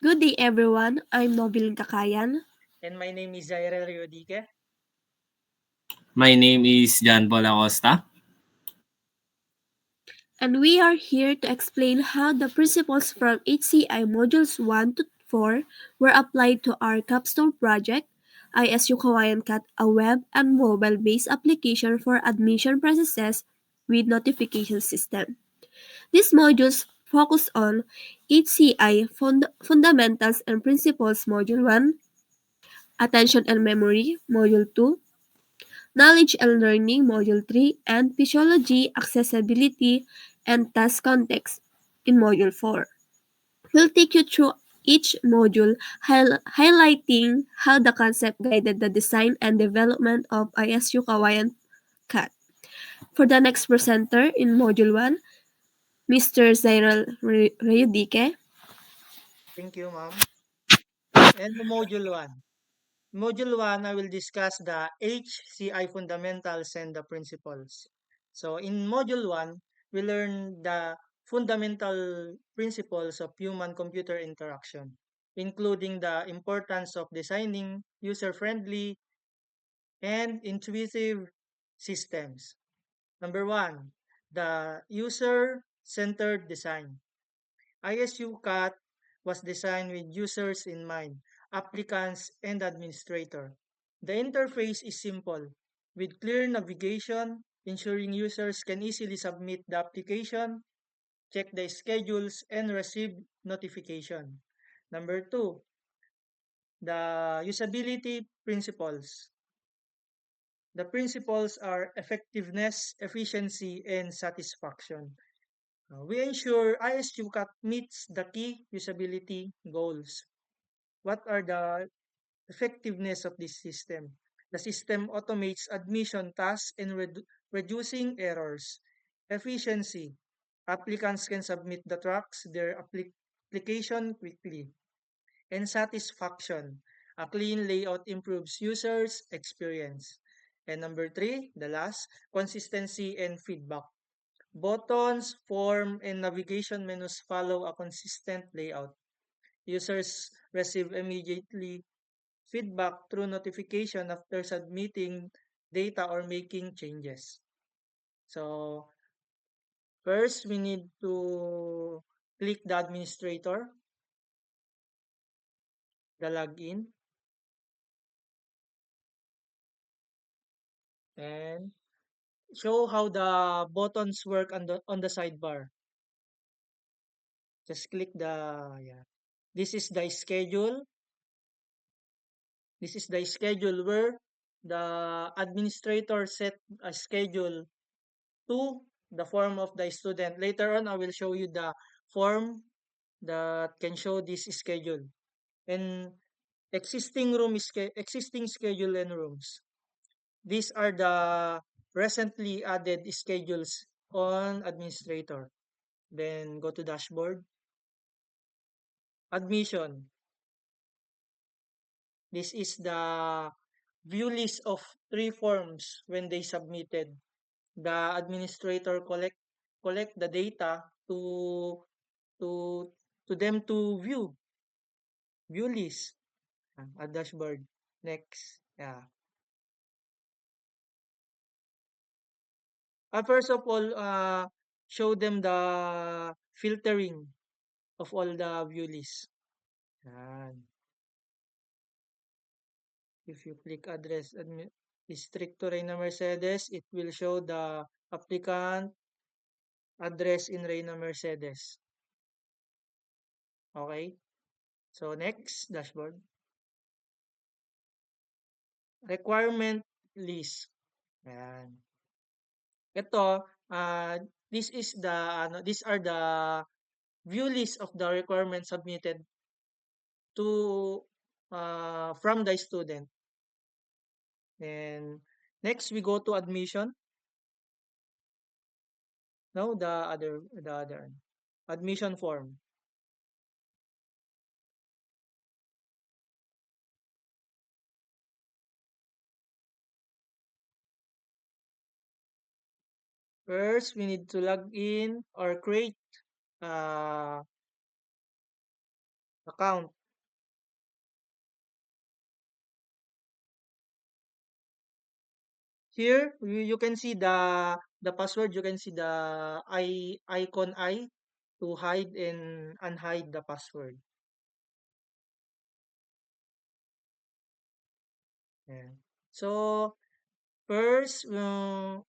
Good day everyone, I'm Nobil Gakayan. And my name is Jairel Riodique. My name is John Paul Acosta. And we are here to explain how the principles from HCI Modules 1 to 4 were applied to our capstone project, ISU Kawayan Cat, a web and mobile-based application for admission processes with notification system. These modules focus on HCI Fundamentals and Principles Module 1, Attention and Memory Module 2, Knowledge and Learning Module 3, and Physiology, Accessibility, and Task Context in Module 4. We'll take you through each module, highlighting how the concept guided the design and development of ISU Kawayan CAT. For the next presenter in Module 1, Mr. Zairal Reyudique. Thank you, ma'am. And Module 1. Module 1, I will discuss the HCI fundamentals and the principles. So in Module 1, we learn the fundamental principles of human-computer interaction, including the importance of designing user-friendly and intuitive systems. Number 1, the user-centered design. ISU CAT was designed with users in mind, applicants, and administrator. The interface is simple, with clear navigation, ensuring users can easily submit the application, check the schedules, and receive notification. Number 2, the usability principles. The principles are effectiveness, efficiency, and satisfaction. We ensure ISUCAT meets the key usability goals. What are the effectiveness of this system? The system automates admission tasks and reducing errors. Efficiency. Applicants can submit the tracks, their application quickly. And satisfaction. A clean layout improves users' experience. And number 3, the last, consistency and feedback. Buttons, form, and navigation menus follow a consistent layout. Users receive immediately feedback through notification after submitting data or making changes. So first, we need to click the administrator, the login, and show how the buttons work on the sidebar. Just click the, yeah. This is the schedule. This is the schedule where the administrator set a schedule to the form of the student. Later on, I will show you the form that can show this schedule. And existing schedule and rooms. These are the recently added schedules on administrator. Then go to dashboard. Admission. This is the view list of 3 forms when they submitted. The administrator collect the data to to them to view list, a dashboard. Next, yeah. First of all, show them the filtering of all the view lists. Yan. If you click address district to Reina Mercedes, it will show the applicant address in Reina Mercedes. Okay? So next, dashboard. Requirement list. Ayan. Ito, this is the these are the view list of the requirements submitted to from the student. And next we go to admission. No, the other admission form. First, we need to log in or create uh, account. Here, you can see the password. You can see the icon I to hide and unhide the password. Yeah. So first, I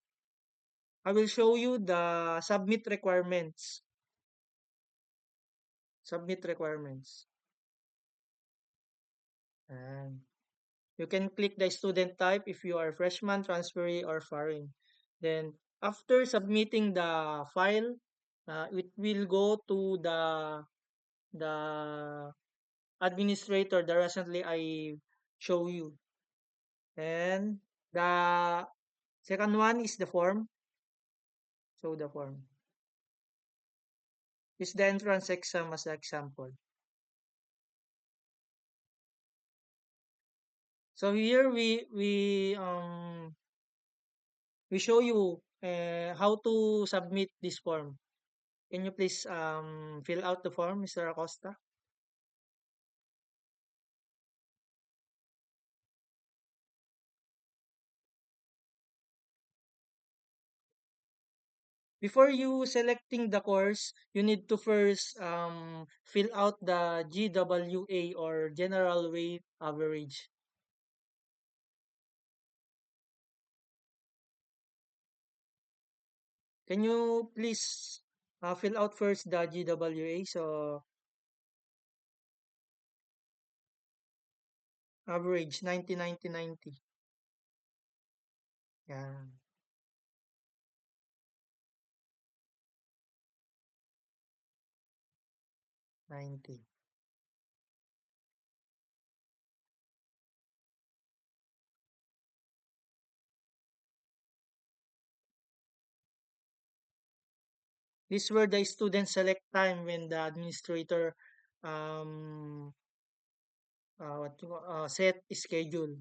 will show you the submit requirements. Submit requirements. And you can click the student type if you are freshman, transferee, or foreign. Then after submitting the file, it will go to the administrator that recently I show you. And the second one is the form. So the form is the entrance exam as the example. So here we show you how to submit this form. Can you please fill out the form, Mr. Acosta? Before you selecting the course, you need to first fill out the GWA or General Weight Average. Can you please fill out first the GWA? So average 90, 90, 90. Yeah, 90. This is where the students select time when the administrator um, set schedule.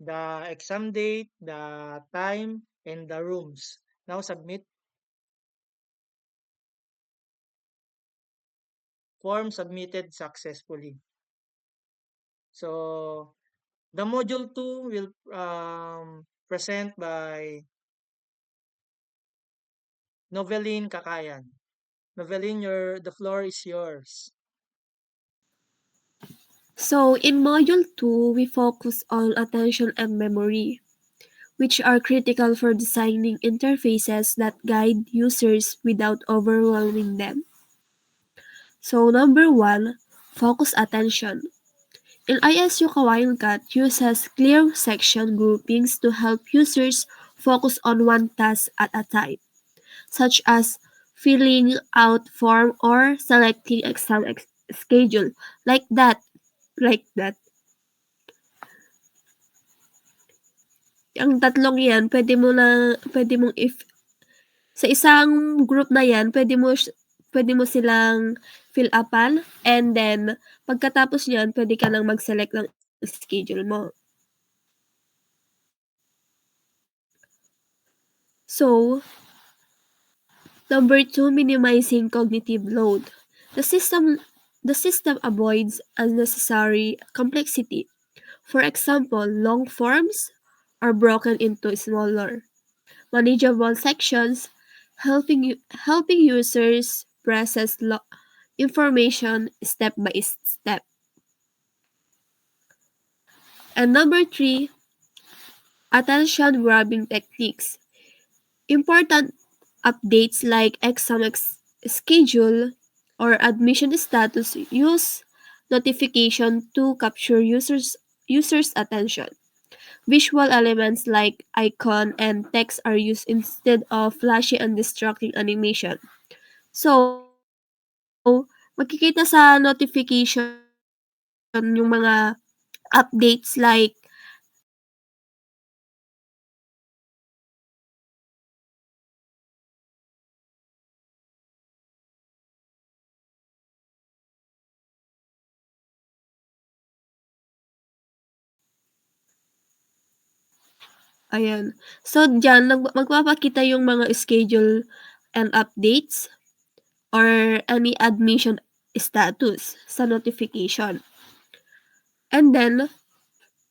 The exam date, the time, and the rooms. Now submit. Form submitted successfully. So the module 2 will present by Noveline Kakayan. Noveline, the floor is yours. So, in Module 2, we focus on attention and memory, which are critical for designing interfaces that guide users without overwhelming them. So, number 1, focus attention. In ISU Kawaiian uses clear section groupings to help users focus on one task at a time, such as filling out form or selecting exam schedule. Like that, like that. Ang tatlong 'yan puwede mong sa isang group na 'yan puwede mo silang fill up-an and then pagkatapos niyan puwede ka ng mag-select ng schedule mo. So, number 2, minimizing cognitive load. The system the system avoids unnecessary complexity. For example, long forms are broken into smaller, manageable sections, helping users process information step by step. And number 3, attention grabbing techniques. Important updates like exam schedule or admission status use notification to capture users' attention. Visual elements like icon and text are used instead of flashy and distracting animation. So, makikita sa notification yung mga updates like ayan. So, diyan magpapakita yung mga schedule and updates or any admission status sa notification. And then,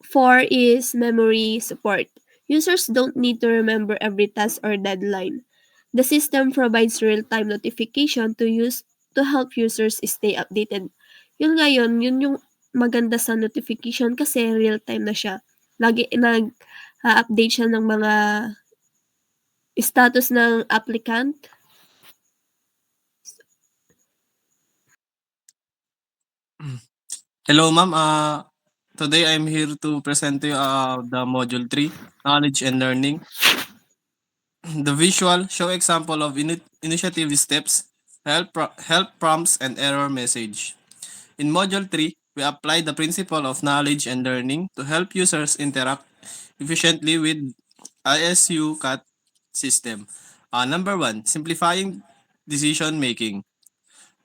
4 is memory support. Users don't need to remember every task or deadline. The system provides real-time notification to help users stay updated. Yun yung maganda sa notification kasi real-time na siya. Lagi nag-update siya ng mga status ng applicant. Hello, ma'am. Today I'm here to present to you the Module 3, Knowledge and Learning. The visual show example of initiative steps, help prompts, and error message. In Module 3, we apply the principle of knowledge and learning to help users interact efficiently with ISU CAT system. Number 1, simplifying decision making.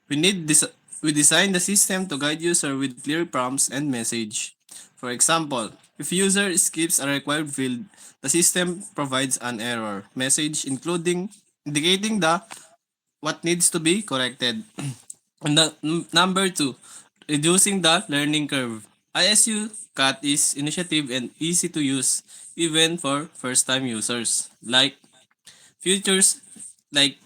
We need this. We design the system to guide user with clear prompts and message. For example, if user skips a required field, the system provides an error message including indicating the what needs to be corrected. And number 2, reducing the learning curve. ISU CAT is initiative and easy to use even for first-time users. Like features like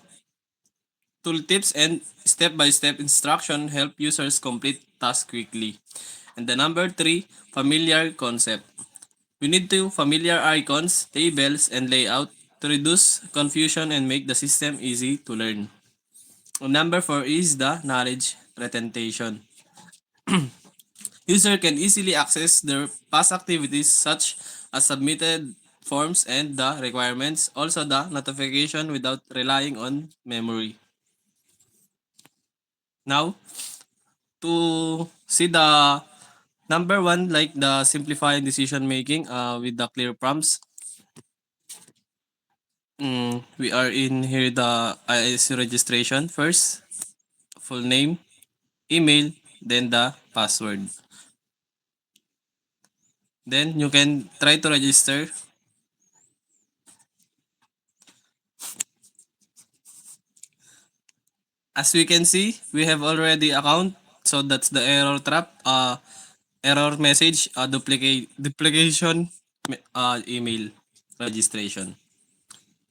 tooltips and step-by-step instruction help users complete tasks quickly. And the number 3, familiar concept. We need to familiar icons, tables, and layout to reduce confusion and make the system easy to learn. And number 4 is the knowledge retention. User can easily access their past activities such as submitted forms and the requirements, also the notification without relying on memory. Now, to see the number 1, like the simplifying decision making with the clear prompts. We are in here the ISU registration first, full name, email, then the password. Then you can try to register. As we can see, we have already account. So that's the error trap. Error message, duplication email registration.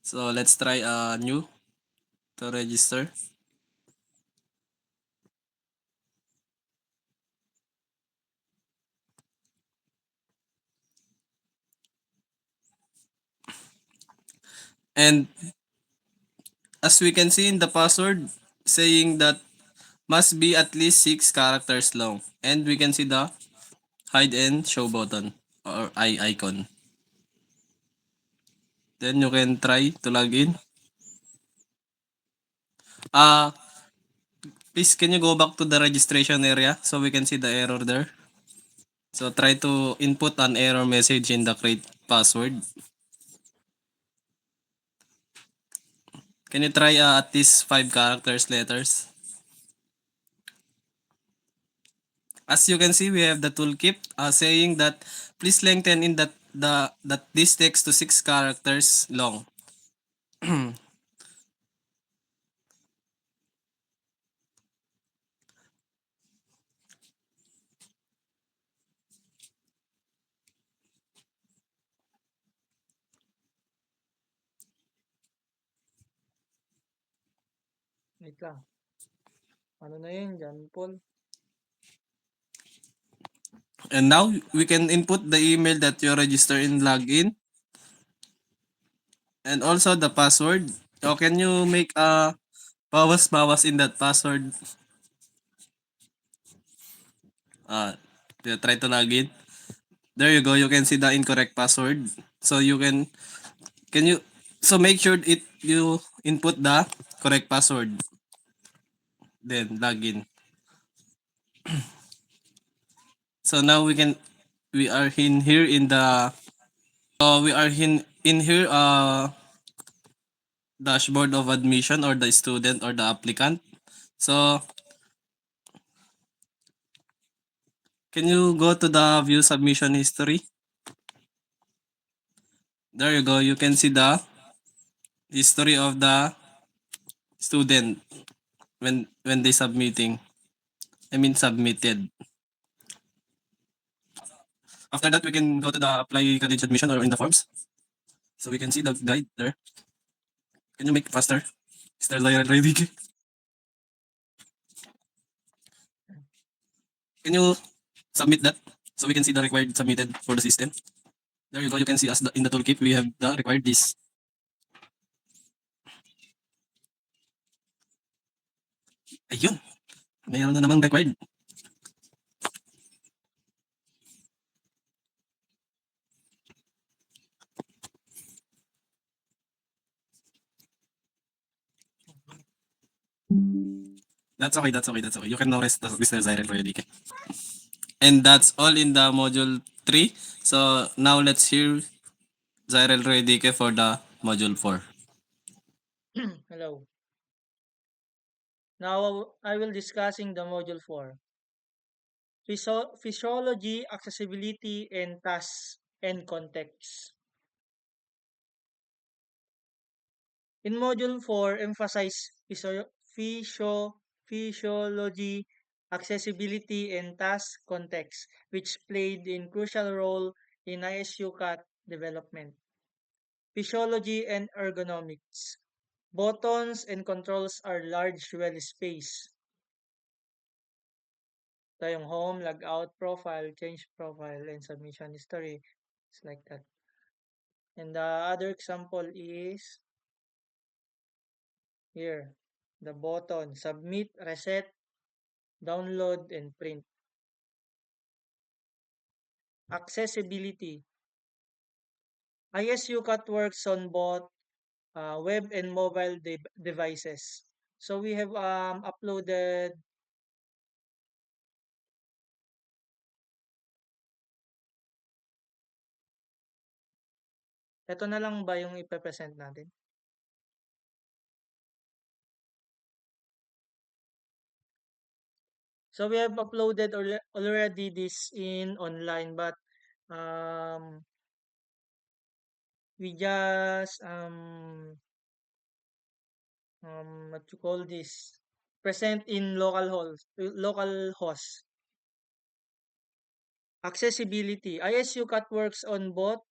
So let's try new to register. And as we can see in the password, saying that must be at least 6 characters long. And we can see the hide and show button or eye icon. Then you can try to log in. Please can you go back to the registration area so we can see the error there. So try to input an error message in the create password. Can you try at least 5 characters letters? As you can see, we have the toolkit saying that please lengthen in that this text to 6 characters long. Wait lang. Ano na yun, John Paul? And now we can input the email that you register in login. And also the password. So can you make a bawas in that password? Try to log in. There you go. You can see the incorrect password. So you can you so make sure you input the correct password. Then log in. So now we are in here in the we are in here dashboard of admission or the student or the applicant. So can you go to the view submission history? There you go. You can see the history of the student when they submitting. submitted. After that, we can go to the apply college admission or in the forms. So we can see the guide there. Can you make it faster? Mr. Lyle Rodriguez. Can you submit that so we can see the required submitted for the system? There you go. You can see us in the toolkit. We have the required this. Ayun. Mayroon na namang required. That's okay. That's okay. That's okay. You can now rest, Mr. Zyril Rodriguez. And that's all in the module 3. So now let's hear Zyril Rodriguez for the module 4. Hello. Now I will discussing the module 4. Physiology, accessibility, and tasks and context. In module 4, emphasize physiology, accessibility, and task context, which played in crucial role in ISU CAT development. Physiology and ergonomics. Buttons and controls are large well spaced. Ito yung home, logout, profile, change profile, and submission history. It's like that. And the other example is here. The button, submit, reset, download, and print. Accessibility. ISU CAT works on both web and mobile devices. So we have uploaded ito na lang ba yung ipe-present natin? So we have uploaded already this in online, but we just what you call this, present in local host. Accessibility. ISU CAT works on both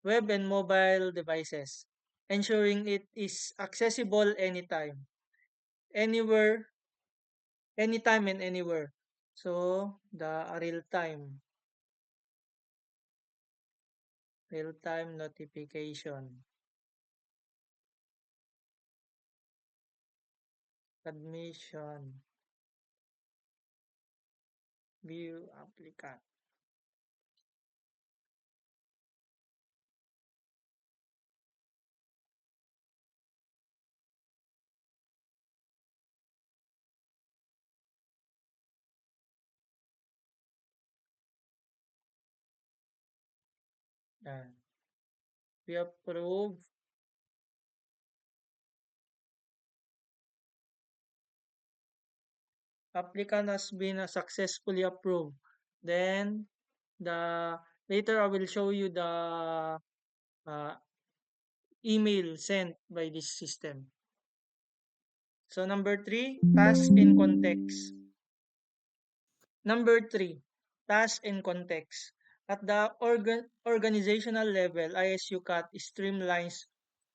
web and mobile devices, ensuring it is accessible anytime, anywhere, anytime and anywhere. So the real-time notification, admission, view applicant. Yan. We approve. Applicant has been successfully approved. Then later I will show you the uh, email sent by this system. So number 3, task and context. Number 3, task and context. At the organizational level, ISU CAT streamlines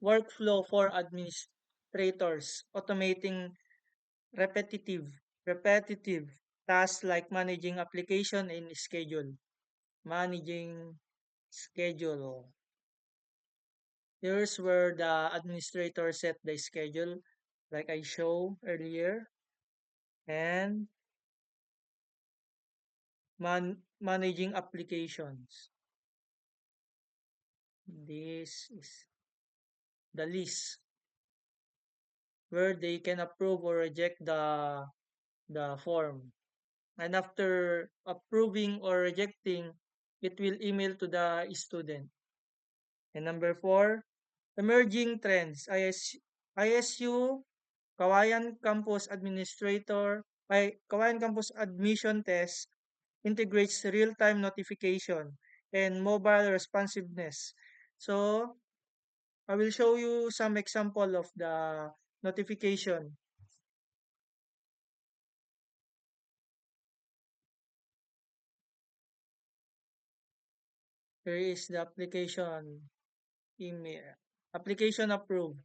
workflow for administrators, automating repetitive tasks like managing application and schedule. Managing schedule. Here's where the administrator set the schedule, like I showed earlier, and managing applications. This is the list where they can approve or reject the form. And after approving or rejecting, it will email to the student. And number 4, emerging trends. ISU Kawayan Campus Kawayan Campus Admission Test integrates real-time notification and mobile responsiveness. So, I will show you some example of the notification. Here is the application email. Application approved.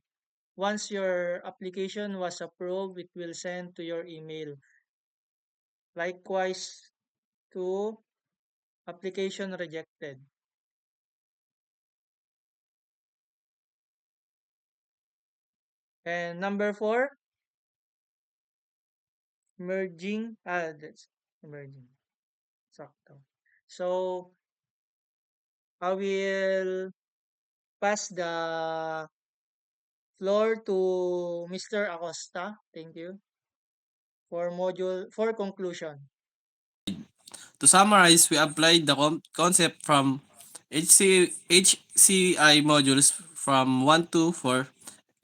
Once your application was approved, it will send to your email. Likewise to application rejected. And number 4, merging. That's merging. Sakto. So, I will pass the floor to Mr. Acosta. Thank you for conclusion. To summarize, we applied the concept from HCI modules from 1 to 4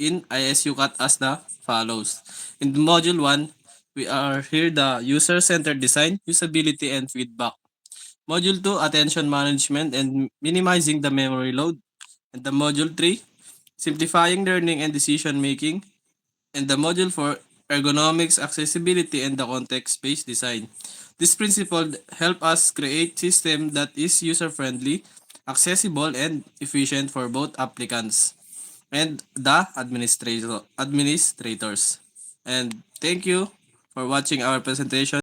in ISU CAT as the follows. In module 1, we are here the user-centered design, usability, and feedback. Module 2, attention management and minimizing the memory load. And the module 3, simplifying learning and decision making. And the module 4, ergonomics, accessibility, and the context-based design. This principle help us create system that is user-friendly, accessible, and efficient for both applicants and the administrators. And thank you for watching our presentation.